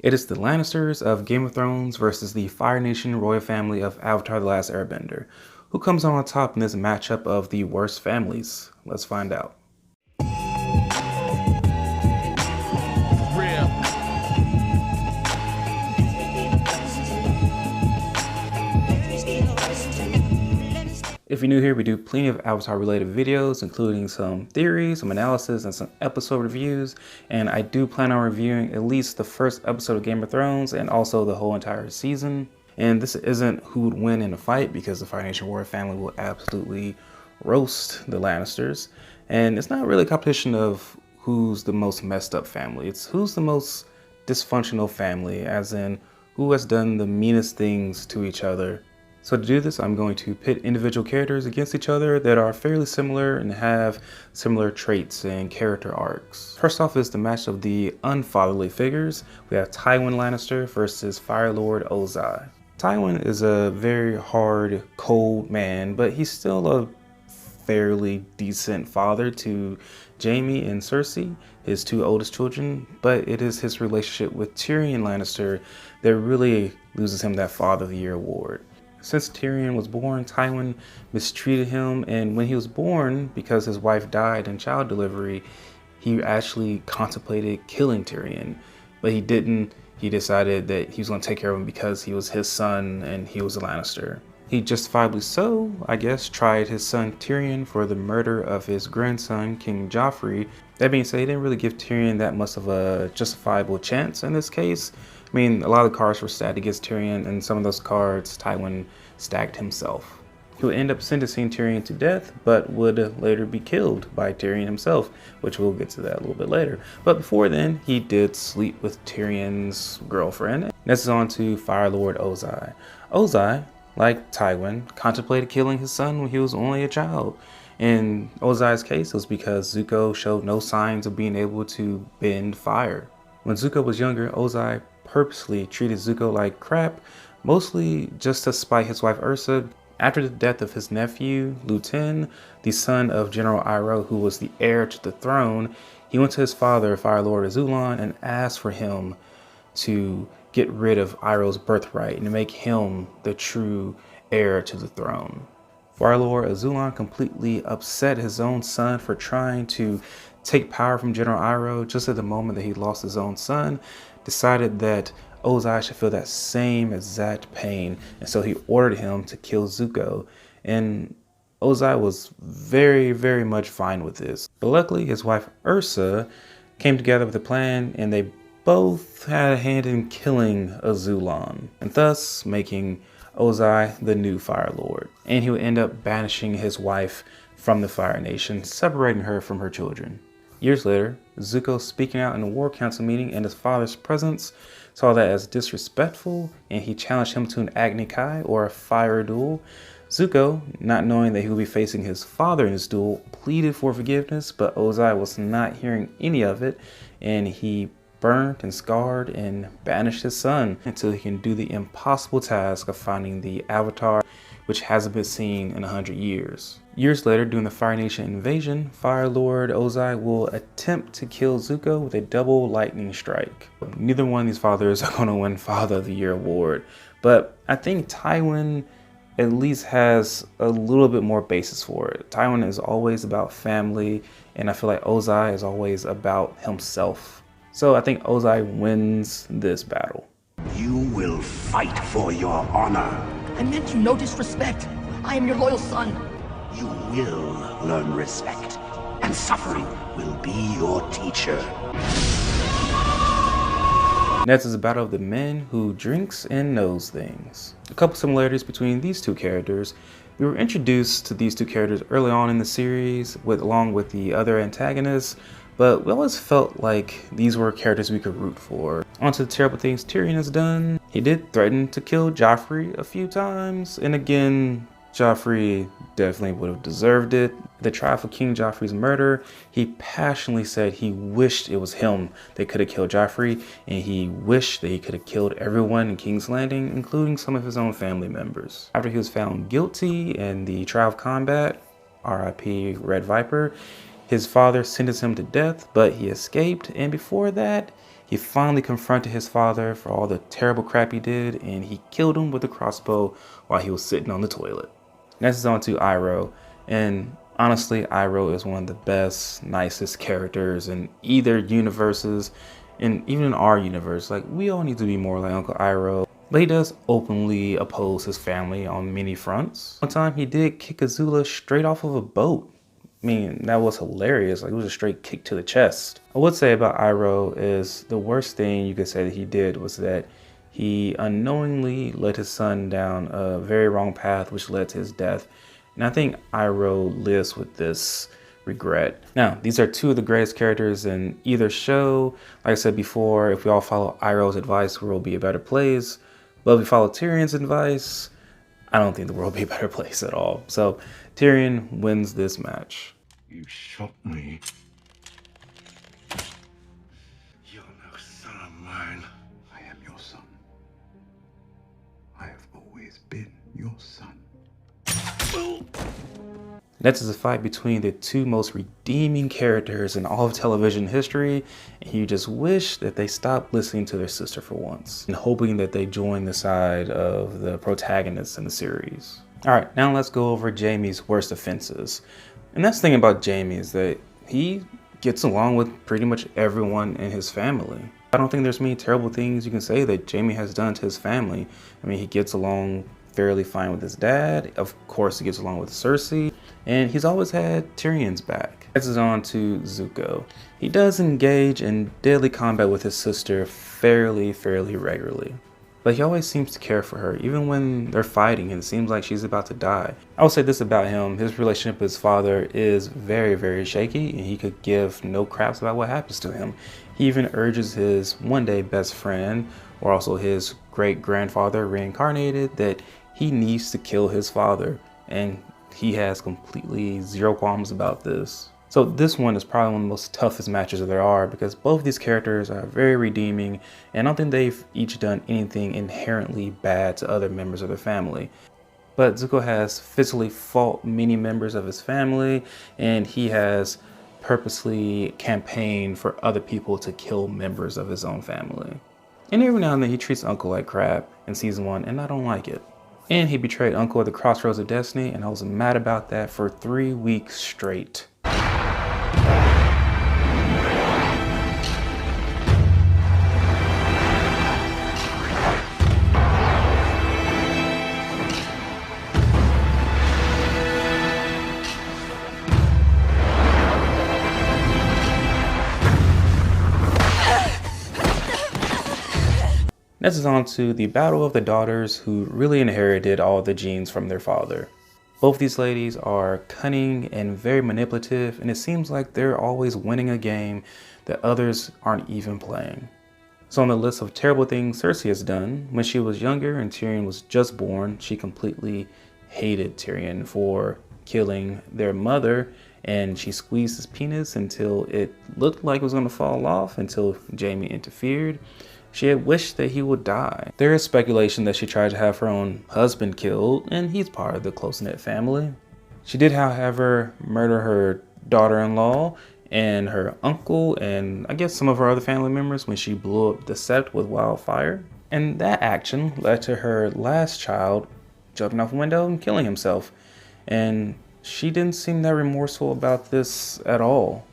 It is the Lannisters of Game of Thrones versus the Fire Nation royal family of Avatar: The Last Airbender. Who comes on top in this matchup of the worst families? Let's find out. If you're new here, we do plenty of Avatar related videos, including some theories, some analysis, and some episode reviews. And I do plan on reviewing at least the first episode of Game of Thrones and also the whole entire season. And this isn't who would win in a fight, because the Fire Nation royal family will absolutely roast the Lannisters. And it's not really a competition of who's the most messed up family. It's who's the most dysfunctional family, as in who has done the meanest things to each other. So to do this, I'm going to pit individual characters against each other that are fairly similar and have similar traits and character arcs. First off is the match of the unfatherly figures. We have Tywin Lannister versus Fire Lord Ozai. Tywin is a very hard, cold man, but he's still a fairly decent father to Jaime and Cersei, his two oldest children, but it is his relationship with Tyrion Lannister that really loses him that Father of the Year award. Since Tyrion was born, Tywin mistreated him, and when he was born, because his wife died in child delivery, he actually contemplated killing Tyrion, but he didn't. He decided that he was going to take care of him because he was his son and he was a Lannister. He justifiably so, I guess, tried his son Tyrion for the murder of his grandson, King Joffrey. That being said, he didn't really give Tyrion that much of a justifiable chance in this case. I mean, a lot of the cards were stacked against Tyrion, and some of those cards Tywin stacked himself. He would end up sentencing Tyrion to death, but would later be killed by Tyrion himself, which we'll get to that a little bit later. But before then, he did sleep with Tyrion's girlfriend. Next is on to Fire Lord Ozai. Ozai, like Tywin, contemplated killing his son when he was only a child. In Ozai's case, it was because Zuko showed no signs of being able to bend fire. When Zuko was younger, Ozai purposely treated Zuko like crap, mostly just to spite his wife Ursa. After the death of his nephew, Luten, the son of General Iroh, who was the heir to the throne, he went to his father, Fire Lord Azula, and asked for him to get rid of Iroh's birthright and to make him the true heir to the throne. Fire Lord Azula completely upset his own son for trying to take power from General Iroh just at the moment that he lost his own son, decided that Ozai should feel that same exact pain, and so he ordered him to kill Zuko. And Ozai was very much fine with this. But luckily, his wife Ursa came together with a plan, and they both had a hand in killing Azula, and thus making Ozai the new Fire Lord. And he would end up banishing his wife from the Fire Nation, separating her from her children. Years later, Zuko, speaking out in a war council meeting in his father's presence, saw that as disrespectful, and he challenged him to an Agni Kai, or a fire duel. Zuko, not knowing that he would be facing his father in this duel, pleaded for forgiveness, but Ozai was not hearing any of it, and he burnt and scarred and banished his son until he can do the impossible task of finding the Avatar, which hasn't been seen in 100 years. Years later, during the Fire Nation invasion, Fire Lord Ozai will attempt to kill Zuko with a double lightning strike. Neither one of these fathers are going to win Father of the Year award, but I think Tywin at least has a little bit more basis for it. Tywin is always about family, and I feel like Ozai is always about himself. So I think Ozai wins this battle. You will fight for your honor. I meant you no disrespect. I am your loyal son. You will learn respect, and suffering will be your teacher. Next is a battle of the men who drinks and knows things. A couple similarities between these two characters. We were introduced to these two characters early on in the series, along with the other antagonists, but we always felt like these were characters we could root for. On to the terrible things Tyrion has done. He did threaten to kill Joffrey a few times, and again, Joffrey definitely would have deserved it. The trial for King Joffrey's murder, he passionately said he wished it was him that could have killed Joffrey, and he wished that he could have killed everyone in King's Landing, including some of his own family members. After he was found guilty in the trial of combat, RIP Red Viper, his father sentenced him to death, but he escaped, and before that, He finally confronted his father for all the terrible crap he did, and he killed him with a crossbow while he was sitting on the toilet. Next is on to Iroh, and honestly, Iroh is one of the best, nicest characters in either universes, and even in our universe. Like, we all need to be more like Uncle Iroh. But he does openly oppose his family on many fronts. One time he did kick Azula straight off of a boat. I mean, that was hilarious. Like, it was a straight kick to the chest. I would say about Iroh is the worst thing you could say that he did was that he unknowingly led his son down a very wrong path, which led to his death. And I think Iroh lives with this regret. Now, these are two of the greatest characters in either show. Like I said before, if we all follow Iroh's advice, the world will be a better place. But if we follow Tyrion's advice, I don't think the world will be a better place at all. So Tyrion wins this match. You shot me. You're no son of mine. I am your son. I have always been your son. Next is a fight between the two most redeeming characters in all of television history, and you just wish that they stopped listening to their sister for once, and hoping that they join the side of the protagonists in the series. Alright, now let's go over Jaime's worst offenses. And that's the thing about Jaime is that he gets along with pretty much everyone in his family. I don't think there's many terrible things you can say that Jaime has done to his family. I mean, he gets along fairly fine with his dad. Of course, he gets along with Cersei, and he's always had Tyrion's back. Next is on to Zuko. He does engage in deadly combat with his sister fairly regularly. But he always seems to care for her, even when they're fighting and it seems like she's about to die. I will say this about him, his relationship with his father is very shaky, and he could give no craps about what happens to him. He even urges his one day best friend, or also his great-grandfather reincarnated, that he needs to kill his father, and he has completely zero qualms about this. So this one is probably one of the most toughest matches that there are, because both of these characters are very redeeming, and I don't think they've each done anything inherently bad to other members of their family. But Zuko has physically fought many members of his family, and he has purposely campaigned for other people to kill members of his own family. And every now and then he treats Uncle like crap in season 1, and I don't like it. And he betrayed Uncle at the crossroads of destiny, and I was mad about that for 3 weeks straight. Next is on to the Battle of the Daughters, who really inherited all the genes from their father. Both these ladies are cunning and very manipulative, and it seems like they're always winning a game that others aren't even playing. So on the list of terrible things Cersei has done, when she was younger and Tyrion was just born, she completely hated Tyrion for killing their mother, and she squeezed his penis until it looked like it was going to fall off until Jaime interfered. She had wished that he would die. There is speculation that she tried to have her own husband killed, and he's part of the close-knit family. She did, however, murder her daughter-in-law and her uncle and I guess some of her other family members when she blew up the Sept with wildfire. And that action led to her last child jumping off a window and killing himself. And she didn't seem that remorseful about this at all.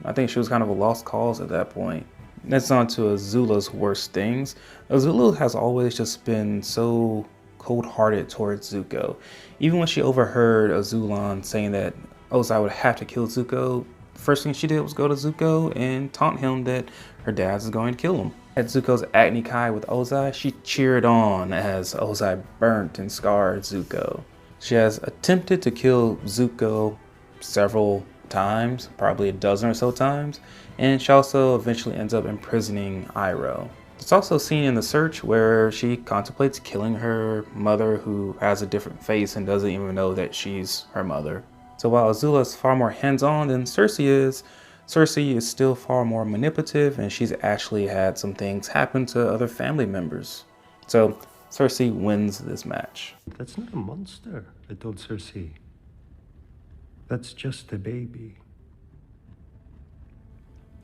I think she was kind of a lost cause at that point. Next on to Azula's worst things. Azula has always just been so cold-hearted towards Zuko. Even when she overheard Azulon saying that Ozai would have to kill Zuko, first thing she did was go to Zuko and taunt him that her dad is going to kill him. At Zuko's Agni Kai with Ozai, she cheered on as Ozai burnt and scarred Zuko. She has attempted to kill Zuko several times, probably a dozen or so times, and she also eventually ends up imprisoning Iroh. It's also seen in The Search where she contemplates killing her mother, who has a different face and doesn't even know that she's her mother. So while Azula is far more hands-on than Cersei is still far more manipulative, and she's actually had some things happen to other family members. So Cersei wins this match. That's not a monster, I told Cersei. That's just a baby.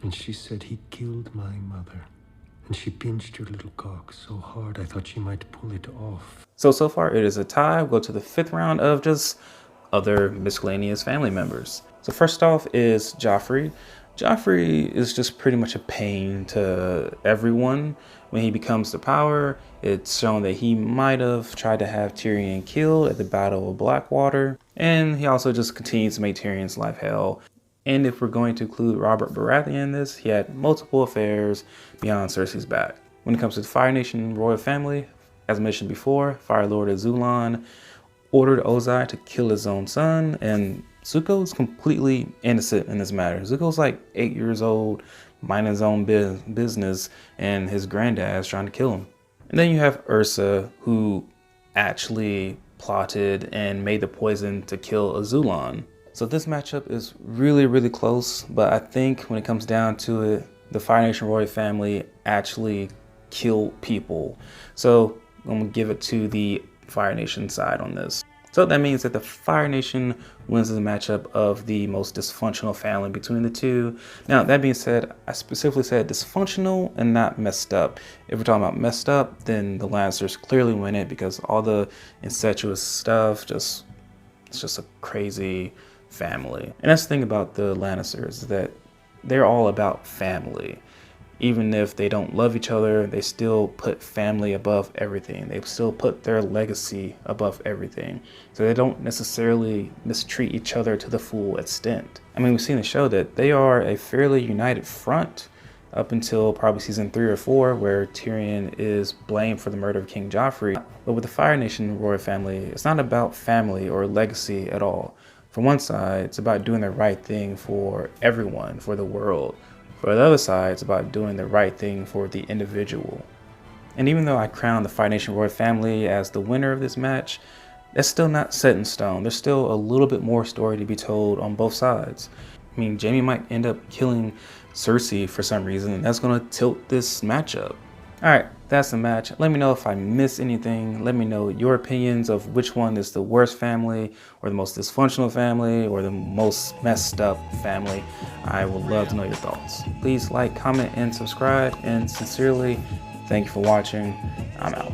And she said he killed my mother. And she pinched your little cock so hard I thought she might pull it off. So far it is a tie. We'll go to the 5th round of just other miscellaneous family members. So first off is Joffrey. Joffrey is just pretty much a pain to everyone. When he becomes the power, it's shown that he might have tried to have Tyrion killed at the Battle of Blackwater. And he also just continues to make Tyrion's life hell. And if we're going to include Robert Baratheon in this, he had multiple affairs beyond Cersei's back. When it comes to the Fire Nation royal family, as mentioned before, Fire Lord Azula ordered Ozai to kill his own son, and Zuko is completely innocent in this matter. Zuko's like 8 years old, minding his own business, and his granddad's trying to kill him. And then you have Ursa, who actually plotted and made the poison to kill Azula. So this matchup is really close, but I think when it comes down to it, the Fire Nation royal family actually killed people. So I'm gonna give it to the Fire Nation side on this. So that means that the Fire Nation wins the matchup of the most dysfunctional family between the two. Now, that being said, I specifically said dysfunctional and not messed up. If we're talking about messed up, then the Lannisters clearly win it because all the incestuous stuff, it's just a crazy family. And that's the thing about the Lannisters, is that they're all about family. Even if they don't love each other, they still put family above everything. They still put their legacy above everything. So they don't necessarily mistreat each other to the full extent. I mean, we've seen the show that they are a fairly united front up until probably season 3 or 4, where Tyrion is blamed for the murder of King Joffrey. But with the Fire Nation royal family, it's not about family or legacy at all. From one side, it's about doing the right thing for everyone, for the world. For the other side, it's about doing the right thing for the individual. And even though I crowned the Fire Nation royal family as the winner of this match, that's still not set in stone. There's still a little bit more story to be told on both sides. I mean, Jaime might end up killing Cersei for some reason, and that's going to tilt this matchup. Alright, that's the match. Let me know if I missed anything. Let me know your opinions of which one is the worst family, or the most dysfunctional family, or the most messed up family. I would love to know your thoughts. Please like, comment, and subscribe. And sincerely, thank you for watching. I'm out.